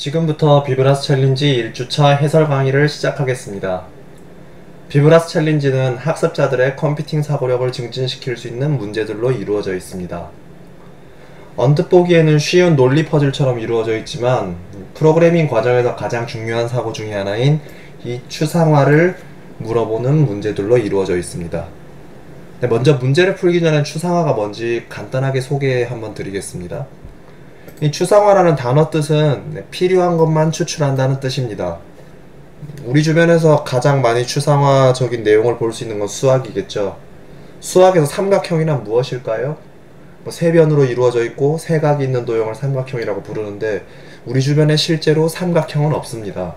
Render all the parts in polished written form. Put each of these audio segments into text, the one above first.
지금부터 비브라스 챌린지 1주차 해설 강의를 시작하겠습니다. 비브라스 챌린지는 학습자들의 컴퓨팅 사고력을 증진시킬 수 있는 문제들로 이루어져 있습니다. 언뜻 보기에는 쉬운 논리 퍼즐처럼 이루어져 있지만 프로그래밍 과정에서 가장 중요한 사고 중의 하나인 이 추상화를 물어보는 문제들로 이루어져 있습니다. 먼저 문제를 풀기 전에 추상화가 뭔지 간단하게 소개 한번 드리겠습니다. 이 추상화라는 단어 뜻은 필요한 것만 추출한다는 뜻입니다. 우리 주변에서 가장 많이 추상화적인 내용을 볼 수 있는 건 수학이겠죠. 수학에서 삼각형이란 무엇일까요? 세변으로 이루어져 있고 세 각이 있는 도형을 삼각형이라고 부르는데 우리 주변에 실제로 삼각형은 없습니다.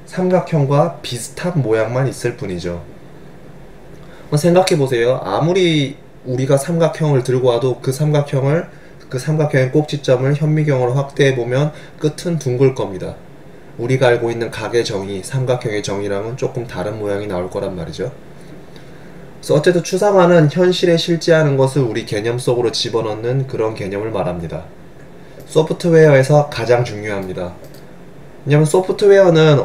삼각형과 비슷한 모양만 있을 뿐이죠. 생각해보세요. 아무리 우리가 삼각형을 들고 와도 그 삼각형의 꼭지점을 현미경으로 확대해보면 끝은 둥글 겁니다. 우리가 알고 있는 각의 정의, 삼각형의 정의랑은 조금 다른 모양이 나올 거란 말이죠. 그래서 어쨌든 추상화는 현실에 실제하는 것을 우리 개념 속으로 집어넣는 그런 개념을 말합니다. 소프트웨어에서 가장 중요합니다. 왜냐하면 소프트웨어는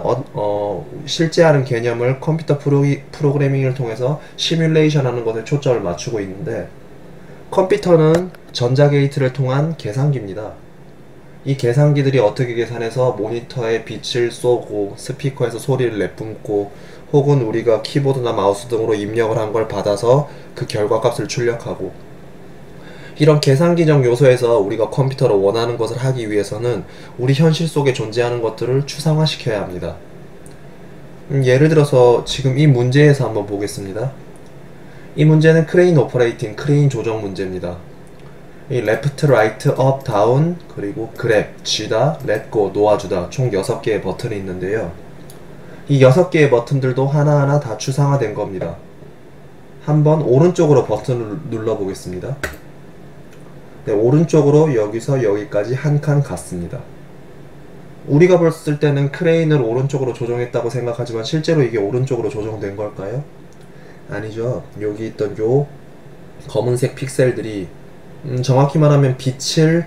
실제하는 개념을 컴퓨터 프로그래밍을 통해서 시뮬레이션 하는 것에 초점을 맞추고 있는데 컴퓨터는 전자게이트를 통한 계산기입니다. 이 계산기들이 어떻게 계산해서 모니터에 빛을 쏘고 스피커에서 소리를 내뿜고 혹은 우리가 키보드나 마우스 등으로 입력을 한 걸 받아서 그 결과값을 출력하고, 이런 계산기적 요소에서 우리가 컴퓨터로 원하는 것을 하기 위해서는 우리 현실 속에 존재하는 것들을 추상화시켜야 합니다. 예를 들어서 지금 이 문제에서 한번 보겠습니다. 이 문제는 크레인 오퍼레이팅, 크레인 조정 문제입니다. 이 레프트, 라이트, 업, 다운, 그리고 그랩, 쥐다, 렛고, 놓아주다 총 6개의 버튼이 있는데요. 이 6개의 버튼들도 하나하나 다 추상화된 겁니다. 한번 오른쪽으로 버튼을 눌러보겠습니다. 네, 오른쪽으로 여기서 여기까지 한 칸 갔습니다. 우리가 봤을 때는 크레인을 오른쪽으로 조정했다고 생각하지만 실제로 이게 오른쪽으로 조정된 걸까요? 아니죠. 여기 있던 요 검은색 픽셀들이 정확히 말하면 빛을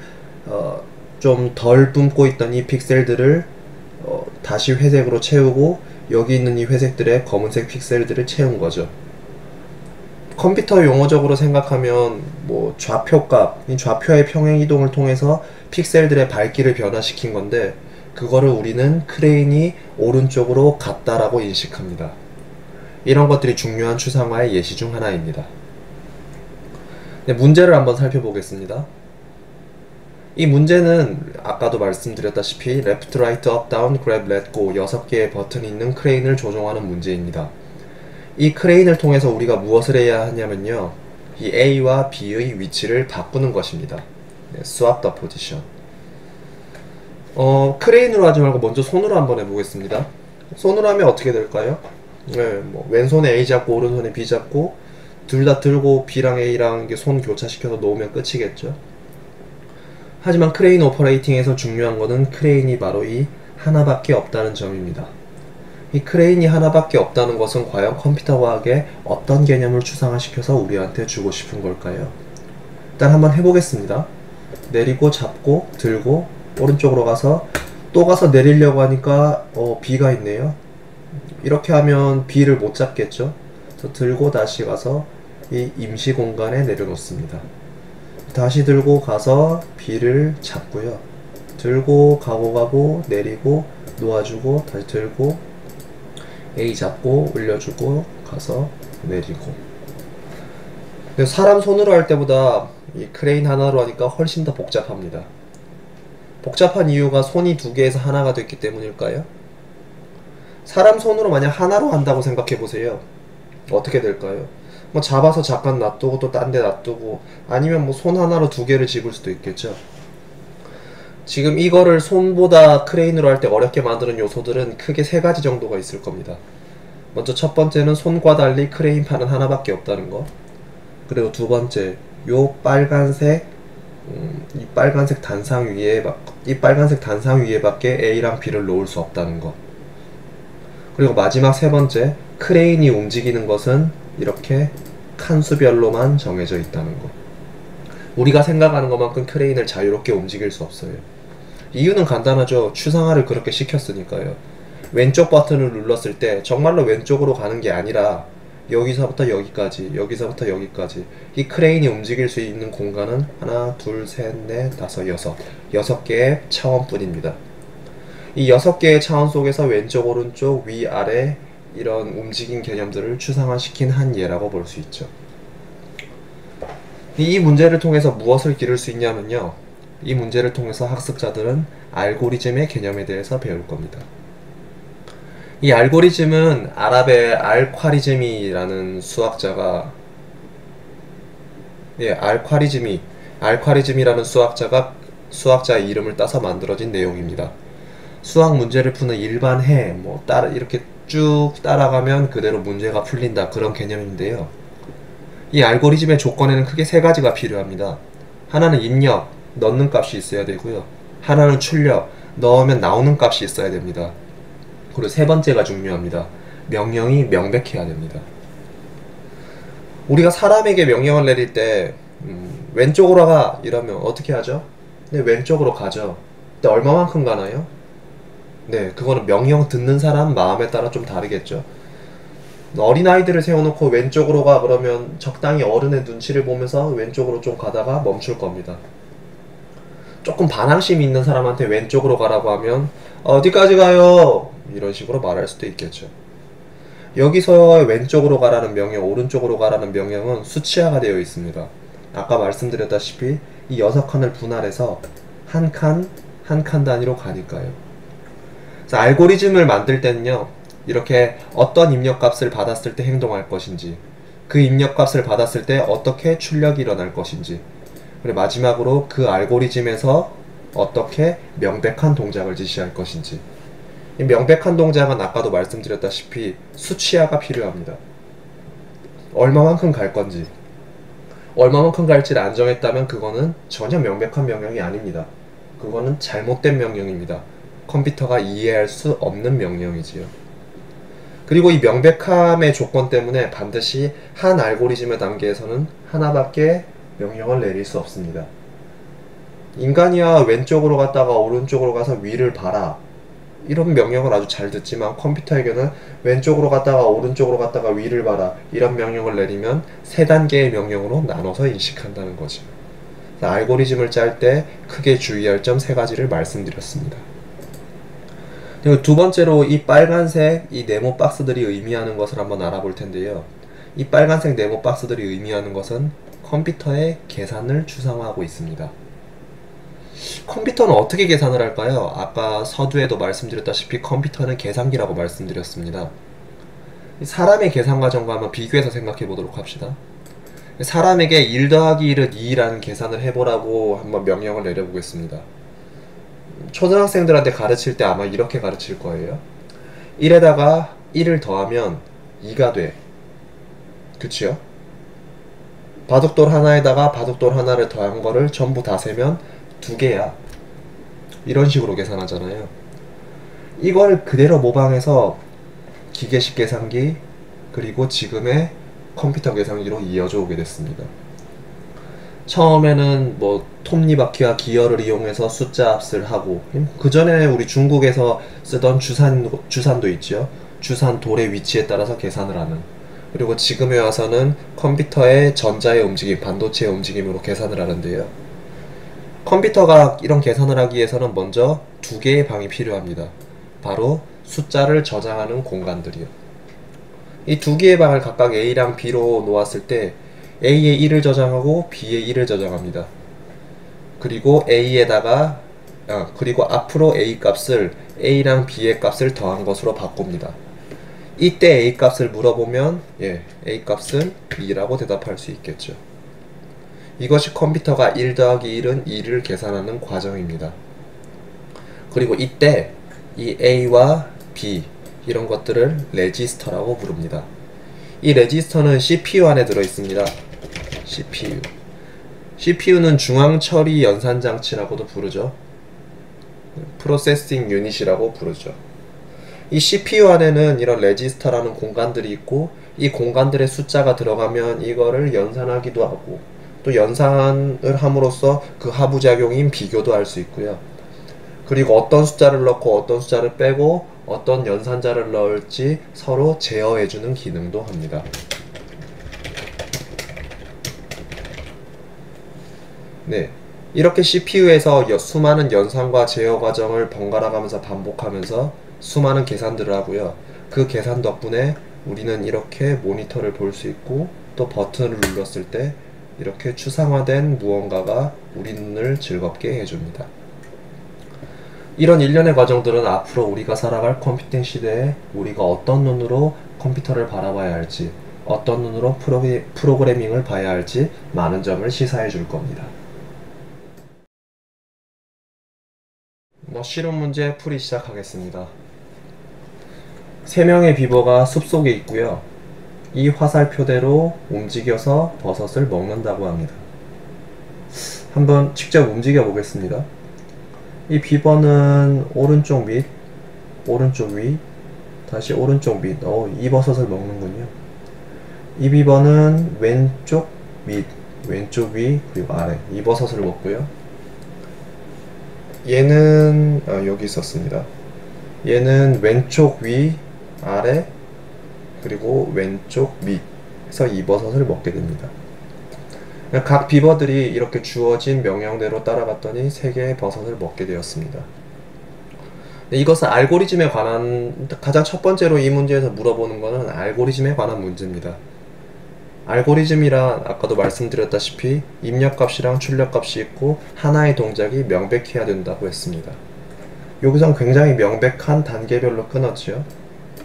좀 덜 뿜고 있던 이 픽셀들을 다시 회색으로 채우고 여기 있는 이 회색들의 검은색 픽셀들을 채운 거죠. 컴퓨터 용어적으로 생각하면 뭐 좌표값, 이 좌표의 평행이동을 통해서 픽셀들의 밝기를 변화시킨 건데 그거를 우리는 크레인이 오른쪽으로 갔다라고 인식합니다. 이런 것들이 중요한 추상화의 예시 중 하나입니다. 네, 문제를 한번 살펴보겠습니다. 이 문제는 아까도 말씀드렸다시피 레프트, 라이트, 업, 다운, 그랩, 렛고 6개의 버튼이 있는 크레인을 조종하는 문제입니다. 이 크레인을 통해서 우리가 무엇을 해야 하냐면요, 이 A와 B의 위치를 바꾸는 것입니다. 네, swap the position. 크레인으로 하지 말고 먼저 손으로 한번 해보겠습니다. 손으로 하면 어떻게 될까요? 네, 뭐 왼손에 A 잡고 오른손에 B 잡고 둘 다 들고 B랑 A랑 손 교차시켜서 놓으면 끝이겠죠. 하지만 크레인 오퍼레이팅에서 중요한 것은 크레인이 바로 이 하나밖에 없다는 점입니다. 이 크레인이 하나밖에 없다는 것은 과연 컴퓨터 과학에 어떤 개념을 추상화시켜서 우리한테 주고 싶은 걸까요? 일단 한번 해보겠습니다. 내리고 잡고 들고 오른쪽으로 가서 또 가서 내리려고 하니까 B가 있네요. 이렇게 하면 B를 못 잡겠죠. 그래서 들고 다시 가서 이 임시 공간에 내려놓습니다. 다시 들고 가서 B를 잡고요. 들고 가고 내리고 놓아주고 다시 들고 A 잡고 올려주고 가서 내리고. 근데 사람 손으로 할 때보다 이 크레인 하나로 하니까 훨씬 더 복잡합니다. 복잡한 이유가 손이 2개에서 하나가 됐기 때문일까요? 사람 손으로 만약 하나로 한다고 생각해보세요. 어떻게 될까요? 뭐 잡아서 잠깐 놔두고 또 딴 데 놔두고 아니면 뭐 손 하나로 2개를 집을 수도 있겠죠. 지금 이거를 손보다 크레인으로 할 때 어렵게 만드는 요소들은 크게 3가지 정도가 있을 겁니다. 먼저 첫 번째는 손과 달리 크레인판은 하나밖에 없다는 거. 그리고 두 번째, 요 빨간색 이 빨간색 단상 위에 밖에 A랑 B를 놓을 수 없다는 거. 그리고 마지막 3번째, 크레인이 움직이는 것은 이렇게 칸수별로만 정해져 있다는 거. 우리가 생각하는 것만큼 크레인을 자유롭게 움직일 수 없어요. 이유는 간단하죠. 추상화를 그렇게 시켰으니까요. 왼쪽 버튼을 눌렀을 때 정말로 왼쪽으로 가는 게 아니라 여기서부터 여기까지, 여기서부터 여기까지 이 크레인이 움직일 수 있는 공간은 하나, 둘, 셋, 넷, 다섯, 여섯 개의 차원뿐입니다. 이 6개의 차원 속에서 왼쪽, 오른쪽, 위, 아래 이런 움직임 개념들을 추상화시킨 한 예라고 볼 수 있죠. 이 문제를 통해서 무엇을 기를 수 있냐면요. 이 문제를 통해서 학습자들은 알고리즘의 개념에 대해서 배울 겁니다. 이 알고리즘은 아랍의 알콰리즈미라는 수학자가 알콰리즘이라는 수학자의 이름을 따서 만들어진 내용입니다. 수학 문제를 푸는 일반 이렇게 쭉 따라가면 그대로 문제가 풀린다 그런 개념인데요. 이 알고리즘의 조건에는 크게 세 가지가 필요합니다. 하나는 입력, 넣는 값이 있어야 되고요. 하나는 출력, 넣으면 나오는 값이 있어야 됩니다. 그리고 세 번째가 중요합니다. 명령이 명백해야 됩니다. 우리가 사람에게 명령을 내릴 때 왼쪽으로 가 이러면 어떻게 하죠? 네, 왼쪽으로 가죠. 근데 얼마만큼 가나요? 네, 그거는 명령 듣는 사람 마음에 따라 좀 다르겠죠. 어린아이들을 세워놓고 왼쪽으로 가 그러면 적당히 어른의 눈치를 보면서 왼쪽으로 좀 가다가 멈출 겁니다. 조금 반항심이 있는 사람한테 왼쪽으로 가라고 하면 어디까지 가요? 이런 식으로 말할 수도 있겠죠. 여기서 왼쪽으로 가라는 명령, 오른쪽으로 가라는 명령은 수치화가 되어 있습니다. 아까 말씀드렸다시피 이 6칸을 분할해서 한 칸 단위로 가니까요. 그래서 알고리즘을 만들 때는요, 이렇게 어떤 입력값을 받았을 때 행동할 것인지, 그 입력값을 받았을 때 어떻게 출력이 일어날 것인지, 그리고 마지막으로 그 알고리즘에서 어떻게 명백한 동작을 지시할 것인지. 이 명백한 동작은 아까도 말씀드렸다시피 수치화가 필요합니다. 얼마만큼 갈 건지, 얼마만큼 갈지를 안 정했다면 그거는 전혀 명백한 명령이 아닙니다. 그거는 잘못된 명령입니다. 컴퓨터가 이해할 수 없는 명령이지요. 그리고 이 명백함의 조건 때문에 반드시 한 알고리즘의 단계에서는 하나밖에 명령을 내릴 수 없습니다. 인간이야 왼쪽으로 갔다가 오른쪽으로 가서 위를 봐라 이런 명령을 아주 잘 듣지만 컴퓨터에게는 왼쪽으로 갔다가 오른쪽으로 갔다가 위를 봐라 이런 명령을 내리면 세 단계의 명령으로 나눠서 인식한다는 거죠. 알고리즘을 짤 때 크게 주의할 점 세 가지를 말씀드렸습니다. 그리고 두 번째로 이 빨간색 이 네모 박스들이 의미하는 것을 한번 알아볼 텐데요. 이 빨간색 네모 박스들이 의미하는 것은 컴퓨터의 계산을 추상화하고 있습니다. 컴퓨터는 어떻게 계산을 할까요? 아까 서두에도 말씀드렸다시피 컴퓨터는 계산기라고 말씀드렸습니다. 사람의 계산 과정과 한번 비교해서 생각해 보도록 합시다. 사람에게 1 더하기 1은 2라는 계산을 해보라고 한번 명령을 내려보겠습니다. 초등학생들한테 가르칠 때 아마 이렇게 가르칠 거예요. 1에다가 1을 더하면 2가 돼. 그치요? 바둑돌 하나에다가 바둑돌 하나를 더한 거를 전부 다 세면 2개야. 이런 식으로 계산하잖아요. 이걸 그대로 모방해서 기계식 계산기 그리고 지금의 컴퓨터 계산기로 이어져 오게 됐습니다. 처음에는 뭐 톱니바퀴와 기어를 이용해서 숫자 합을 하고 그 전에 우리 중국에서 쓰던 주산도 있죠. 주산 돌의 위치에 따라서 계산을 하는. 그리고 지금에 와서는 컴퓨터의 전자의 움직임, 반도체의 움직임으로 계산을 하는데요. 컴퓨터가 이런 계산을 하기 위해서는 먼저 2개의 방이 필요합니다. 바로 숫자를 저장하는 공간들이요. 이 2개의 방을 각각 A랑 B로 놓았을 때 A에 1을 저장하고 B에 1을 저장합니다. 그리고 그리고 앞으로 A 값을 A랑 B의 값을 더한 것으로 바꿉니다. 이때 A 값을 물어보면 A 값은 2라고 대답할 수 있겠죠. 이것이 컴퓨터가 1 더하기 1은 2를 계산하는 과정입니다. 그리고 이때 이 A와 B 이런 것들을 레지스터라고 부릅니다. 이 레지스터는 CPU 안에 들어있습니다. CPU는 중앙처리 연산장치라고도 부르죠. 프로세싱 유닛이라고 부르죠. 이 CPU 안에는 이런 레지스터라는 공간들이 있고 이 공간들의 숫자가 들어가면 이거를 연산하기도 하고 또 연산을 함으로써 그 하부작용인 비교도 할 수 있고요. 그리고 어떤 숫자를 넣고 어떤 숫자를 빼고 어떤 연산자를 넣을지 서로 제어해주는 기능도 합니다. 네, 이렇게 CPU에서 수많은 연산과 제어 과정을 번갈아 가면서 반복하면서 수많은 계산들을 하고요. 그 계산 덕분에 우리는 이렇게 모니터를 볼 수 있고 또 버튼을 눌렀을 때 이렇게 추상화된 무언가가 우리 눈을 즐겁게 해줍니다. 이런 일련의 과정들은 앞으로 우리가 살아갈 컴퓨팅 시대에 우리가 어떤 눈으로 컴퓨터를 바라봐야 할지, 어떤 눈으로 프로그래밍을 봐야 할지 많은 점을 시사해 줄 겁니다. 실험 문제 풀이 시작하겠습니다. 3명의 비버가 숲속에 있고요. 이 화살표대로 움직여서 버섯을 먹는다고 합니다. 한번 직접 움직여 보겠습니다. 이 비버는 오른쪽 밑, 오른쪽 위, 다시 오른쪽 밑, 이 버섯을 먹는군요. 이 비버는 왼쪽 밑, 왼쪽 위, 그리고 아래, 이 버섯을 먹고요. 얘는 여기 있었습니다. 얘는 왼쪽 위, 아래, 그리고 왼쪽 밑 해서 이 버섯을 먹게 됩니다. 각 비버들이 이렇게 주어진 명령대로 따라갔더니 3개의 버섯을 먹게 되었습니다. 이것은 알고리즘에 관한, 가장 첫 번째로 이 문제에서 물어보는 것은 알고리즘에 관한 문제입니다. 알고리즘이란 아까도 말씀드렸다시피 입력값이랑 출력값이 있고 하나의 동작이 명백해야 된다고 했습니다. 여기선 굉장히 명백한 단계별로 끊었죠.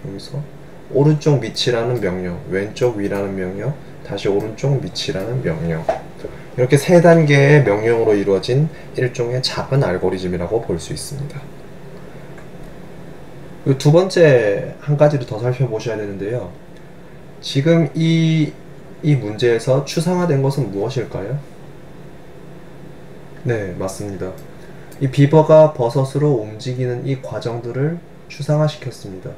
여기서 오른쪽 밑이라는 명령, 왼쪽 위라는 명령, 다시 오른쪽 밑이라는 명령, 이렇게 3단계의 명령으로 이루어진 일종의 작은 알고리즘이라고 볼 수 있습니다. 그리고 두 번째 한 가지를 더 살펴보셔야 되는데요. 지금 이 문제에서 추상화된 것은 무엇일까요? 네, 맞습니다. 이 비버가 버섯으로 움직이는 이 과정들을 추상화시켰습니다.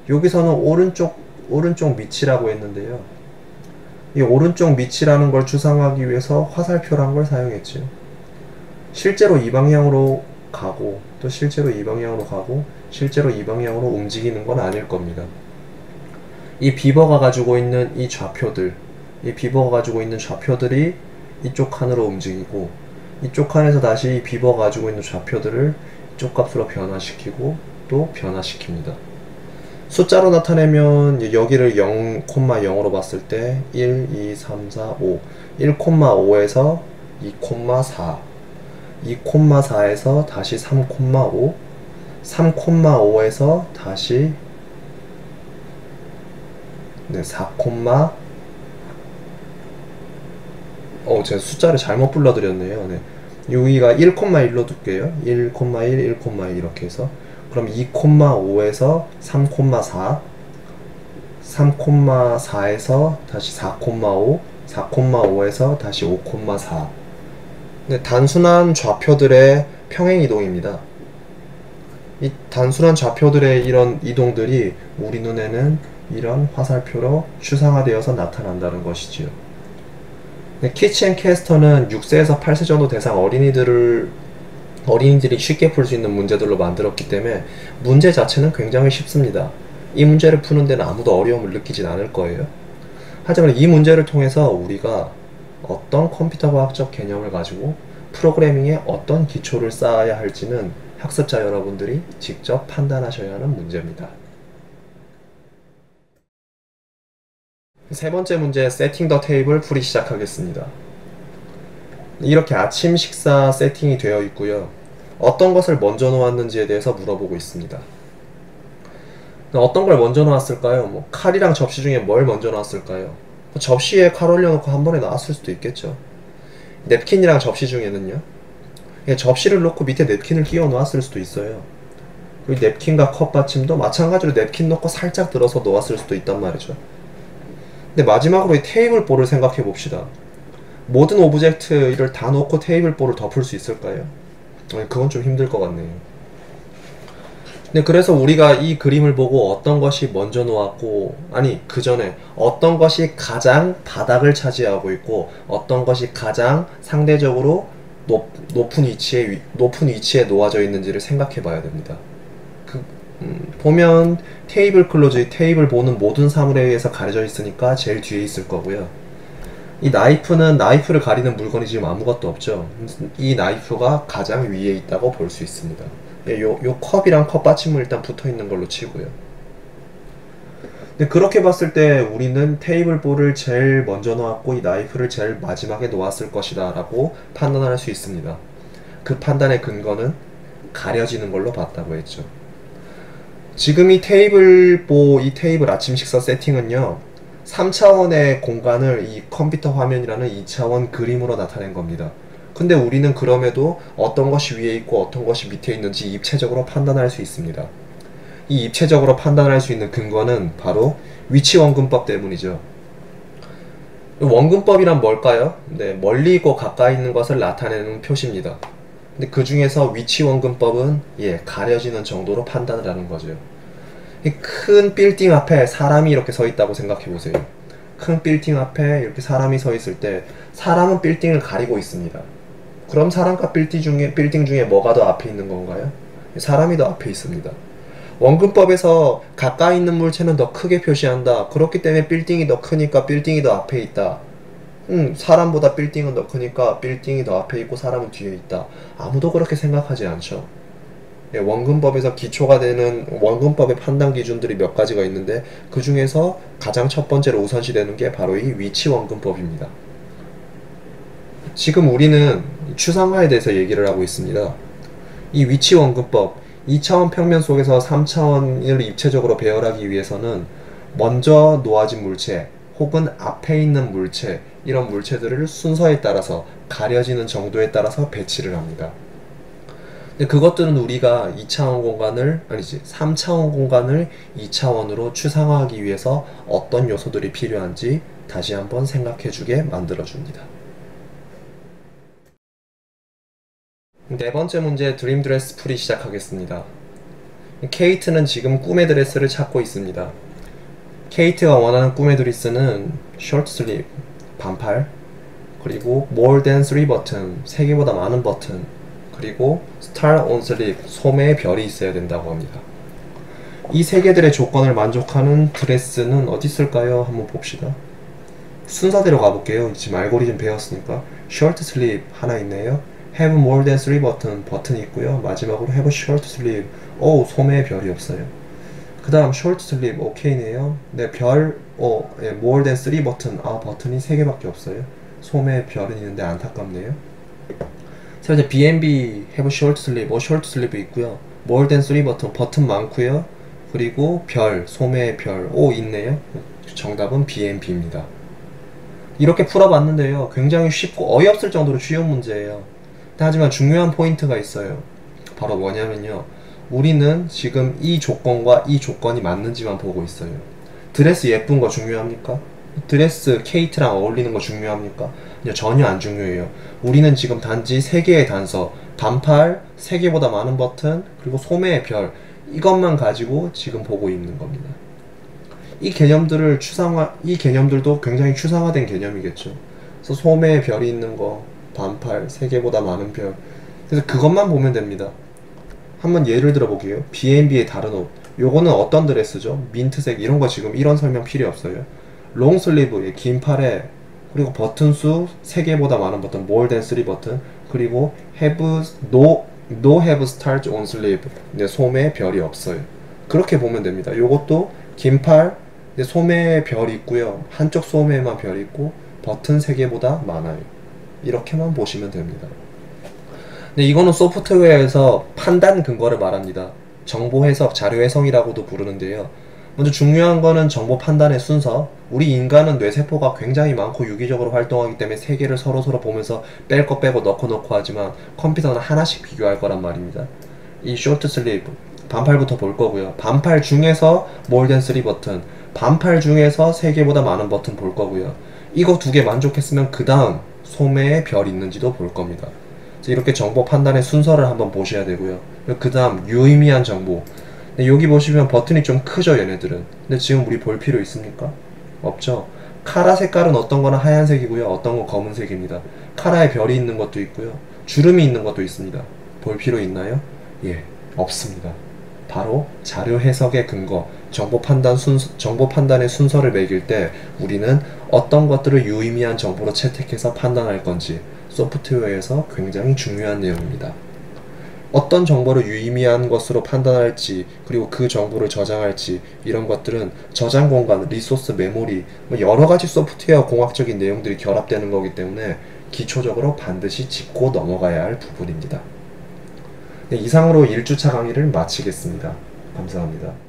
여기서는 오른쪽 밑이라고 했는데요. 이 오른쪽 밑이라는 걸 추상화하기 위해서 화살표란 걸 사용했죠. 실제로 이 방향으로 가고 또 실제로 이 방향으로 가고 실제로 이 방향으로 움직이는 건 아닐 겁니다. 이 비버가 가지고 있는 이 좌표들, 이 비버가 가지고 있는 좌표들이 이쪽 칸으로 움직이고 이쪽 칸에서 다시 이 비버가 가지고 있는 좌표들을 이쪽 값으로 변화시키고 또 변화시킵니다. 숫자로 나타내면 여기를 0,0으로 봤을 때 1, 2, 3, 4, 5 1,5에서 2,4 2,4에서 다시 3,5 3,5에서 다시 4, 제가 숫자를 잘못 불러드렸네요. 여기가 1,1로 둘게요. 1,1, 1,2 이렇게 해서 그럼 2,5에서 3,4 3,4에서 다시 4,5 4,5에서 다시 5,4 단순한 좌표들의 평행이동입니다. 이 단순한 좌표들의 이런 이동들이 우리 눈에는 이런 화살표로 추상화되어서 나타난다는 것이지요. 키치앤캐스터는 6세에서 8세 정도 대상 어린이들이 쉽게 풀 수 있는 문제들로 만들었기 때문에 문제 자체는 굉장히 쉽습니다. 이 문제를 푸는 데는 아무도 어려움을 느끼진 않을 거예요. 하지만 이 문제를 통해서 우리가 어떤 컴퓨터 과학적 개념을 가지고 프로그래밍에 어떤 기초를 쌓아야 할지는 학습자 여러분들이 직접 판단하셔야 하는 문제입니다. 세 번째 문제, 세팅 더 테이블 풀이 시작하겠습니다. 이렇게 아침 식사 세팅이 되어 있고요. 어떤 것을 먼저 놓았는지에 대해서 물어보고 있습니다. 어떤 걸 먼저 놓았을까요? 칼이랑 접시 중에 뭘 먼저 놓았을까요? 접시에 칼 올려놓고 한 번에 놨을 수도 있겠죠. 냅킨이랑 접시 중에는요. 접시를 놓고 밑에 냅킨을 끼워 놓았을 수도 있어요. 그리고 냅킨과 컵 받침도 마찬가지로 냅킨 놓고 살짝 들어서 놓았을 수도 있단 말이죠. 근데 마지막으로 이 테이블보를 생각해 봅시다. 모든 오브젝트를 다 놓고 테이블보를 덮을 수 있을까요? 그건 좀 힘들 것 같네요. 그래서 우리가 이 그림을 보고 어떤 것이 먼저 놓았고, 그 전에 어떤 것이 가장 바닥을 차지하고 있고 어떤 것이 가장 상대적으로 높은 위치에 놓아져 있는지를 생각해 봐야 됩니다. 그, 보면 테이블 클로즈, 테이블 보는 모든 사물에 의해서 가려져 있으니까 제일 뒤에 있을 거고요. 이 나이프는 나이프를 가리는 물건이 지금 아무것도 없죠. 이 나이프가 가장 위에 있다고 볼 수 있습니다. 요 컵이랑 컵 받침은 일단 붙어 있는 걸로 치고요. 근데 그렇게 봤을 때 우리는 테이블 볼을 제일 먼저 놓았고 이 나이프를 제일 마지막에 놓았을 것이다 라고 판단할 수 있습니다. 그 판단의 근거는 가려지는 걸로 봤다고 했죠. 지금 이 테이블 아침 식사 세팅은요, 3차원의 공간을 이 컴퓨터 화면이라는 2차원 그림으로 나타낸 겁니다. 근데 우리는 그럼에도 어떤 것이 위에 있고 어떤 것이 밑에 있는지 입체적으로 판단할 수 있습니다. 이 입체적으로 판단할 수 있는 근거는 바로 위치 원근법 때문이죠. 원근법이란 뭘까요? 네, 멀리 있고 가까이 있는 것을 나타내는 표시입니다. 근데 그 중에서 위치 원근법은 가려지는 정도로 판단을 하는 거죠. 이 큰 빌딩 앞에 사람이 이렇게 서 있다고 생각해 보세요. 큰 빌딩 앞에 이렇게 사람이 서 있을 때 사람은 빌딩을 가리고 있습니다. 그럼 사람과 빌딩 중에 뭐가 더 앞에 있는 건가요? 사람이 더 앞에 있습니다. 원근법에서 가까이 있는 물체는 더 크게 표시한다. 그렇기 때문에 빌딩이 더 크니까 빌딩이 더 앞에 있다. 사람보다 빌딩은 더 크니까 빌딩이 더 앞에 있고 사람은 뒤에 있다. 아무도 그렇게 생각하지 않죠. 원근법에서 기초가 되는 원근법의 판단 기준들이 몇 가지가 있는데 그 중에서 가장 첫 번째로 우선시 되는 게 바로 이 위치 원근법입니다. 지금 우리는 추상화에 대해서 얘기를 하고 있습니다. 이 위치 원근법, 2차원 평면 속에서 3차원을 입체적으로 배열하기 위해서는 먼저 놓아진 물체 혹은 앞에 있는 물체, 이런 물체들을 순서에 따라서 가려지는 정도에 따라서 배치를 합니다. 근데 그것들은 우리가 2차원 공간을, 아니지, 3차원 공간을 2차원으로 추상화하기 위해서 어떤 요소들이 필요한지 다시 한번 생각해 주게 만들어 줍니다. 네 번째 문제 드림 드레스 풀이 시작하겠습니다. 케이트는 지금 꿈의 드레스를 찾고 있습니다. 케이트가 원하는 꿈의 드레스는 short sleeve, 반팔, 그리고 more than 3 버튼, 3개보다 많은 버튼, 그리고 star on sleeve, 소매에 별이 있어야 된다고 합니다. 이 세 개들의 조건을 만족하는 드레스는 어디 있을까요? 한번 봅시다. 순서대로 가볼게요. 지금 알고리즘 배웠으니까. short sleeve 하나 있네요. have more than 3 버튼이 있고요. 마지막으로 have short sleeve. 오, 소매에 별이 없어요. 그 다음 short sleeve 오케이네요. 네, more than 3 버튼이 3개밖에 없어요. 소매에 별은 있는데 안타깝네요. 자, 이제 B&B have short sleeve, short sleeve 있고요. more than 3 버튼 많고요. 그리고 별, 소매의 별, 있네요. 정답은 B&B입니다. 이렇게 풀어봤는데요. 굉장히 쉽고 어이없을 정도로 쉬운 문제예요. 하지만 중요한 포인트가 있어요. 바로 뭐냐면요. 우리는 지금 이 조건과 이 조건이 맞는지만 보고 있어요. 드레스 예쁜 거 중요합니까? 드레스 케이트랑 어울리는 거 중요합니까? 전혀 안 중요해요. 우리는 지금 단지 3개의 단서, 반팔, 3개보다 많은 버튼, 그리고 소매의 별, 이것만 가지고 지금 보고 있는 겁니다. 이 개념들도 굉장히 추상화된 개념이겠죠. 그래서 소매에 별이 있는 거, 반팔, 3개보다 많은 별. 그래서 그것만 보면 됩니다. 한번 예를 들어 볼게요. B&B의 다른 옷. 요거는 어떤 드레스죠? 민트색, 이런 거 지금 이런 설명 필요 없어요. 롱슬리브, 긴 팔에, 그리고 버튼 수 3개보다 많은 버튼, more than 3 버튼, 그리고 no have stars on sleeve. 근데 소매에 별이 없어요. 그렇게 보면 됩니다. 요것도 긴 팔, 소매에 별이 있고요. 한쪽 소매에만 별이 있고, 버튼 3개보다 많아요. 이렇게만 보시면 됩니다. 근데 이거는 소프트웨어에서 판단 근거를 말합니다. 정보 해석, 자료 해석이라고도 부르는데요. 먼저 중요한 거는 정보 판단의 순서. 우리 인간은 뇌세포가 굉장히 많고 유기적으로 활동하기 때문에 세 개를 서로서로 보면서 뺄 거 빼고 넣고 하지만 컴퓨터는 하나씩 비교할 거란 말입니다. 이 short sleeve, 반팔부터 볼 거고요. 반팔 중에서 more than 3 버튼, 반팔 중에서 3개보다 많은 버튼 볼 거고요. 이거 2개 만족했으면 그 다음 소매에 별 있는지도 볼 겁니다. 이렇게 정보 판단의 순서를 한번 보셔야 되고요. 그 다음 유의미한 정보. 여기 보시면 버튼이 좀 크죠, 얘네들은. 근데 지금 우리 볼 필요 있습니까? 없죠. 카라 색깔은 어떤 거는 하얀색이고요, 어떤 건 검은색입니다. 카라에 별이 있는 것도 있고요. 주름이 있는 것도 있습니다. 볼 필요 있나요? 예, 없습니다. 바로 자료 해석의 근거, 정보 판단의 순서를 매길 때 우리는 어떤 것들을 유의미한 정보로 채택해서 판단할 건지 소프트웨어에서 굉장히 중요한 내용입니다. 어떤 정보를 유의미한 것으로 판단할지, 그리고 그 정보를 저장할지, 이런 것들은 저장 공간, 리소스, 메모리, 여러 가지 소프트웨어 공학적인 내용들이 결합되는 거기 때문에 기초적으로 반드시 짚고 넘어가야 할 부분입니다. 네, 이상으로 1주차 강의를 마치겠습니다. 감사합니다.